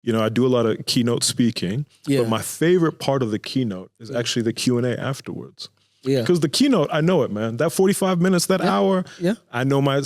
I do a lot of keynote speaking, Yeah. but my favorite part of the keynote is actually the Q&A afterwards. Yeah. Because the keynote, I know it, man. That 45 minutes, that hour, Yeah. I know my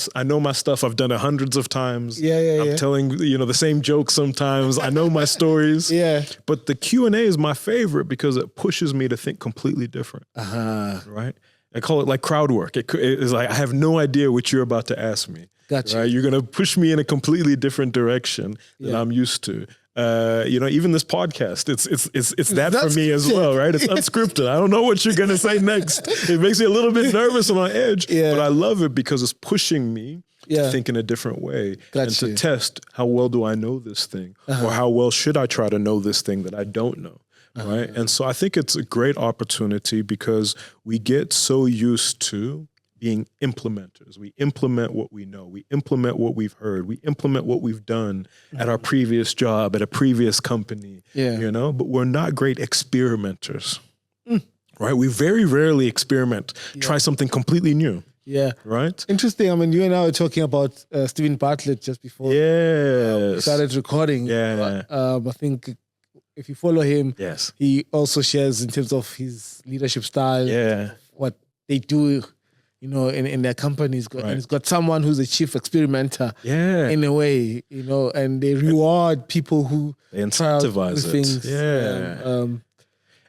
stuff. I've done it hundreds of times. I'm telling, the same jokes sometimes. I know my stories. Yeah. But the Q&A is my favorite because it pushes me to think completely different. Right? I call it like crowd work. It is like, I have no idea what you're about to ask me. Gotcha. Right? You're going to push me in a completely different direction than I'm used to. Even this podcast, it's that for me as well, right? It's unscripted. I don't know what you're going to say next. It makes me a little bit nervous and on edge, but I love it because it's pushing me to think in a different way and to test how well do I know this thing or how well should I try to know this thing that I don't know. Right. And so I think it's a great opportunity because we get so used to being implementers. We implement what we know. We implement what we've heard. We implement what we've done at our previous job, at a previous company, but we're not great experimenters. Right. We very rarely experiment, try something completely new. Yeah. Right. Interesting. I mean, you and I were talking about Stephen Bartlett just before we started recording. I think if you follow him, he also shares in terms of his leadership style, what they do, in their companies. And it's got someone who's a chief experimenter in a way, and they reward people who they incentivize things.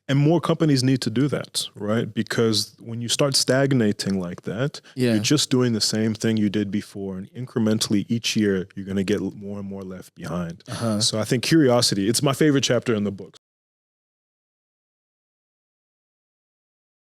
And more companies need to do that, right? Because when you start stagnating like that, you're just doing the same thing you did before. And incrementally each year, you're going to get more and more left behind. So I think curiosity, it's my favorite chapter in the book.